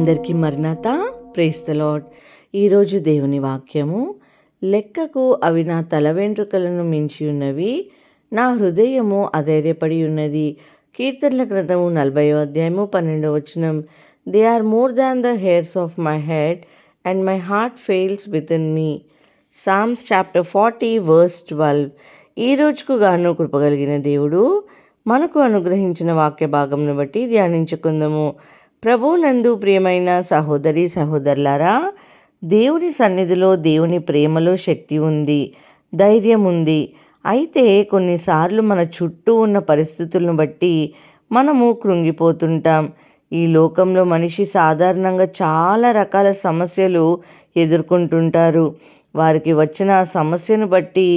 అందరికీ మరణాత praise the lord. ఈరోజు దేవుని వాక్యము, లెక్కకు అవి నా తల వెంట్రుకలను మించి ఉన్నవి, నా హృదయము అధైర్యపడి ఉన్నది. కీర్తనల గ్రంథము 40వ అధ్యాయము 12వ వచనం. They are more than the hairs of my head and my heart fails within me. Psalms chapter 40 verse 12. ఈ రోజుకు గాను కృపగలిగిన దేవుడు మనకు అనుగ్రహించిన వాక్య భాగంను బట్టి ధ్యానించుకుందాము. ప్రభువునందు ప్రియమైన సహోదరి సహోదరులారా, దేవుని సన్నిధిలో దేవుని ప్రేమలో శక్తి ఉంది, ధైర్యం ఉంది. అయితే కొన్నిసార్లు మన చుట్టూ ఉన్న పరిస్థితులను బట్టి మనము కృంగిపోతుంటాం. ఈ లోకంలో మనిషి సాధారణంగా చాలా రకాల సమస్యలు ఎదుర్కొంటుంటారు. వారికి వచ్చిన సమస్యను బట్టి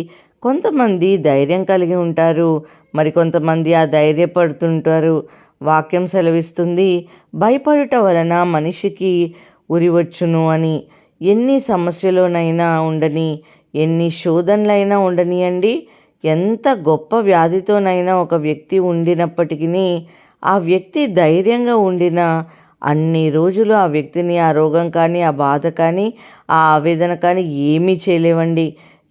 కొంతమంది ధైర్యం కలిగి ఉంటారు, మరికొంతమంది ధైర్యపడుతుంటారు. వాక్యం సెలవిస్తుంది, భయపడుట వలన మనిషికి ఉరివచ్చును అని. ఎన్ని సమస్యలోనైనా ఉండని, ఎన్ని శోధనలైనా ఉండనియండి, ఎంత గొప్ప వ్యాధితోనైనా ఒక వ్యక్తి ఉండినప్పటికీ ఆ వ్యక్తి ధైర్యంగా ఉండిన అన్ని రోజులు ఆ వ్యక్తిని ఆ రోగం కానీ, ఆ బాధ కానీ, ఆ ఆవేదన కానీ ఏమీ చేయలేవండి.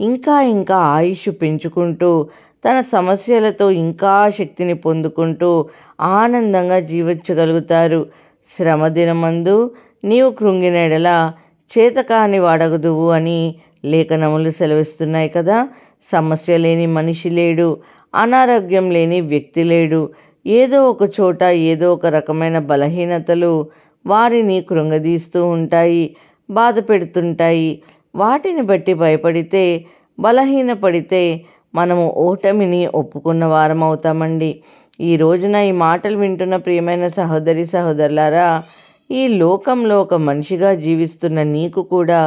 ఇంకా ఇంకా ఆయుష్ పెంచుకుంటూ తన సమస్యలతో ఇంకా శక్తిని పొందుకుంటూ ఆనందంగా జీవించగలుగుతారు. శ్రమ దినమందు నీవు కృంగిన ఎడల చేతకాని వాడగదువు అని లేఖనములు సెలవిస్తున్నాయి కదా. సమస్య లేని మనిషి లేడు, అనారోగ్యం లేని వ్యక్తి లేడు. ఏదో ఒక చోట ఏదో ఒక రకమైన బలహీనతలు వారిని కృంగదీస్తూ ఉంటాయి, బాధ పెడుతుంటాయి. వాటిని బట్టి భయపడితే, బలహీనపడితే మనము ఓటమిని ఒప్పుకున్న వారం అవుతామండి. ఈ రోజున ఈ మాటలు వింటున్న ప్రియమైన సహోదరి సహోదరులారా, ఈ లోకంలో ఒక మనిషిగా జీవిస్తున్న నీకు కూడా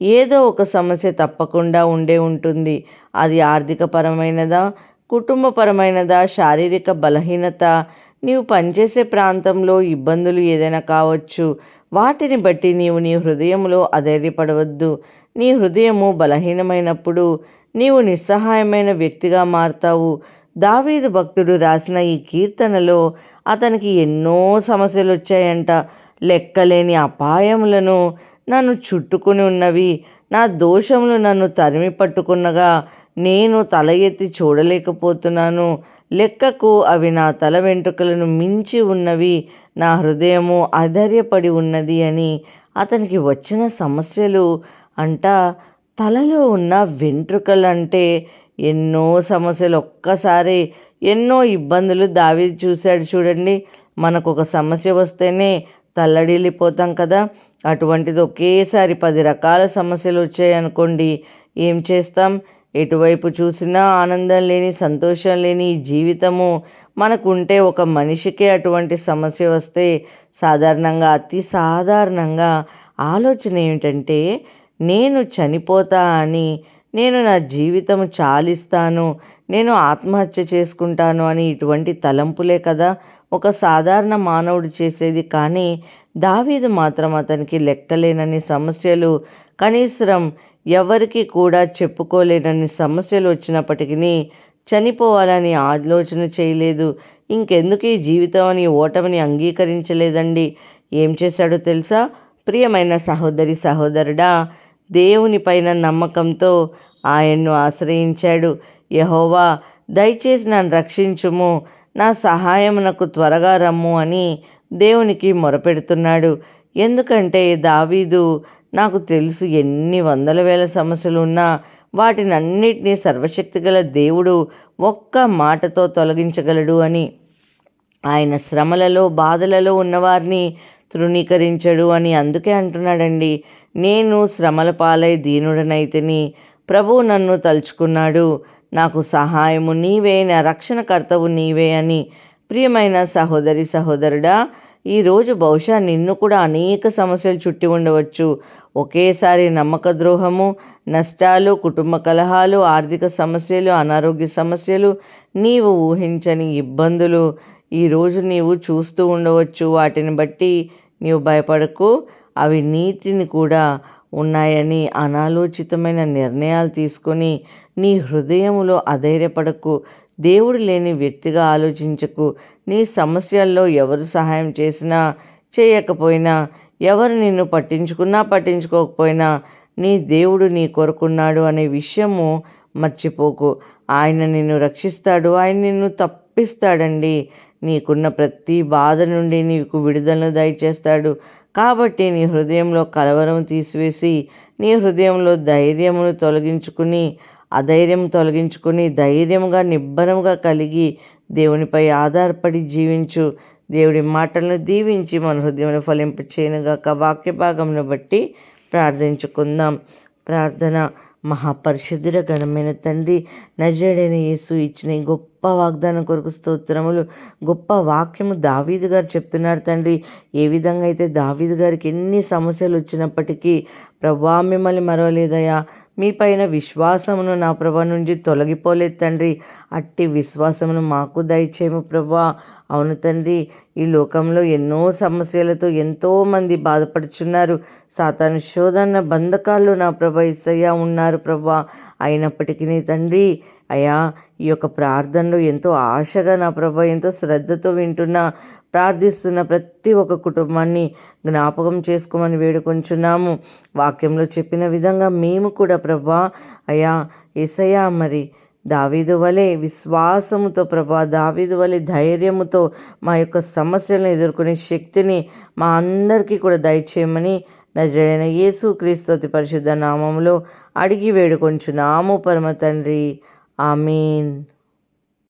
ఏదో ఒక సమస్య తప్పకుండా ఉంటుంది. అది ఆర్థికపరమైనదా, కుటుంబపరమైనదా, శారీరక బలహీనత, నీవు పనిచేసే ప్రాంతంలో ఇబ్బందులు ఏదైనా కావచ్చు. వాటిని బట్టి నీవు నీ హృదయంలో అధైర్యపడవద్దు. నీ హృదయము బలహీనమైనప్పుడు నీవు నిస్సహాయమైన వ్యక్తిగా మారతావు. దావీదు భక్తుడు రాసిన ఈ కీర్తనలో అతనికి ఎన్నో సమస్యలు వచ్చాయంట. లెక్కలేని అపాయములను నన్ను చుట్టుకుని ఉన్నవి, నా దోషములు నన్ను తరిమి పట్టుకున్నగా నేను తల ఎత్తి చూడలేకపోతున్నాను. లెక్కకు అవి నా తల వెంట్రుకలను మించి ఉన్నవి, నా హృదయము అధైర్యపడి ఉన్నది అని. అతనికి వచ్చిన సమస్యలు అంట, తలలో ఉన్న వెంట్రుకలంటే ఎన్నో సమస్యలు. ఒక్కసారి ఎన్నో ఇబ్బందులు దావీదు చూశాడు. చూడండి, మనకు ఒక సమస్య వస్తేనే తల్లడిల్లిపోతాం కదా. అటువంటిది ఒకేసారి 10 రకాల సమస్యలు వచ్చాయనుకోండి, ఏం చేస్తాం? ఎటువైపు చూసినా ఆనందం లేని, సంతోషం లేని ఈ జీవితము మనకుంటే, ఒక మనిషికే అటువంటి సమస్య వస్తే సాధారణంగా, అతి సాధారణంగా ఆలోచన ఏమిటంటే, నేను చనిపోతా అని, నేను నా జీవితం చాలిస్తాను, నేను ఆత్మహత్య చేసుకుంటాను అని ఇటువంటి తలంపులే కదా ఒక సాధారణ మానవుడు చేసేది. కానీ దావీదు మాత్రం అతనికి లెక్కలేనన్ని సమస్యలు, కనీసం ఎవరికి కూడా చెప్పుకోలేనన్ని సమస్యలు వచ్చినప్పటికీ చనిపోవాలని ఆలోచన చేయలేదు. ఇంకెందుకు ఈ జీవితం అని ఓటమిని అంగీకరించలేదండి. ఏం చేశాడో తెలుసా? ప్రియమైన సహోదరి సహోదరుడా, దేవుని పైన నమ్మకంతో ఆయన్ను ఆశ్రయించాడు. యెహోవా, దయచేసి నన్ను రక్షించుము, నా సహాయమునకు త్వరగా రమ్ము అని దేవునికి మొరపెడుతున్నాడు. ఎందుకంటే దావీదు, నాకు తెలుసు ఎన్ని వందల వేల సమస్యలు ఉన్నా వాటిని అన్నిటినీ సర్వశక్తిగల దేవుడు ఒక్క మాటతో తొలగించగలడు అని. ఆయన శ్రమలలో, బాధలలో ఉన్నవారిని తృణీకరించడు అని అందుకే అంటున్నాడండి, నేను శ్రమల పాలై దీనుడనైతిని, ప్రభువు నన్ను తలుచుకున్నాడు, నాకు సహాయము నీవే, నా రక్షణకర్తవు నీవే అని. ప్రియమైన సహోదరి సహోదరుడా, ఈరోజు బహుశా నిన్ను కూడా అనేక సమస్యలు చుట్టి ఉండవచ్చు. ఒకేసారి నమ్మక ద్రోహము, నష్టాలు, కుటుంబ కలహాలు, ఆర్థిక సమస్యలు, అనారోగ్య సమస్యలు, నీవు ఊహించని ఇబ్బందులు ఈరోజు నీవు చూస్తూ ఉండవచ్చు. వాటిని బట్టి నీవు భయపడకు. అవి నీతిని కూడా ఉన్నాయని అనాలోచితమైన నిర్ణయాలు తీసుకొని నీ హృదయములో అధైర్యపడకు. దేవుడు లేని వ్యక్తిగా ఆలోచించకు. నీ సమస్యల్లో ఎవరు సహాయం చేసినా చేయకపోయినా ఎవరు నిన్ను పట్టించుకున్నా పట్టించుకోకపోయినా నీ దేవుడు నీ కొరకున్నాడు అనే విషయము మర్చిపోకు. ఆయన నిన్ను రక్షిస్తాడు, ఆయన నిన్ను తప్పిస్తాడండి. నీకున్న ప్రతి బాధ నుండి నీకు విడుదలను దయచేస్తాడు. కాబట్టి నీ హృదయంలో కలవరం తీసివేసి నీ హృదయంలో ధైర్యమును తొలగించుకుని అధైర్యం తొలగించుకుని ధైర్యముగా నిబ్బరముగా కలిగి దేవునిపై ఆధారపడి జీవించు. దేవుడి మాటలను దీవించి మన హృదయంలో ఫలింపచేయునుగాక. వాక్య భాగమును బట్టి ప్రార్థించుకుందాం. ప్రార్థన. మహాపరిశుద్ధుడ ఘనమైన తండ్రి, నజరేయుడైన యేసు ఇచ్చిన ఈ గొప్ప వాగ్దానం కొరకు స్తోత్రములు. గొప్ప వాక్యము దావీదు గారు చెప్తున్నారు తండ్రి. ఏ విధంగా అయితే దావీదు గారికి ఎన్ని సమస్యలు వచ్చినప్పటికీ ప్రభా మిమ్మల్ని మరవలేదయా, మీ పైన విశ్వాసమును నా ప్రభా నుంచి తొలగిపోలేదు తండ్రి. అట్టి విశ్వాసమును మాకు దయచేయము ప్రభా. అవును తండ్రి, ఈ లోకంలో ఎన్నో సమస్యలతో ఎంతోమంది బాధపడుచున్నారు. సాతాను శోధన బంధకాల్లో నా ప్రభా యేసయ్యా ఉన్నారు ప్రభా. అయినప్పటికీ తండ్రి అయా, ఈ యొక్క ప్రార్థనలో ఎంతో ఆశగా నా ప్రభా ఎంతో శ్రద్ధతో వింటున్నా ప్రార్థిస్తున్న ప్రతి ఒక్క కుటుంబాన్ని జ్ఞాపకం చేసుకోమని వేడుకొంచున్నాము. వాక్యంలో చెప్పిన విధంగా మేము కూడా ప్రభా అయా యేసయ్యా మరి దావీదు వలె విశ్వాసముతో ప్రభా, దావీదు వలె ధైర్యముతో మా యొక్క సమస్యలను ఎదుర్కొనే శక్తిని మా అందరికీ కూడా దయచేయమని నజరేయుడైన యేసుక్రీస్తు అతి పరిశుద్ధ నామములో అడిగి వేడుకొంచున్నాము పరమ తండ్రి. ఆమేన్.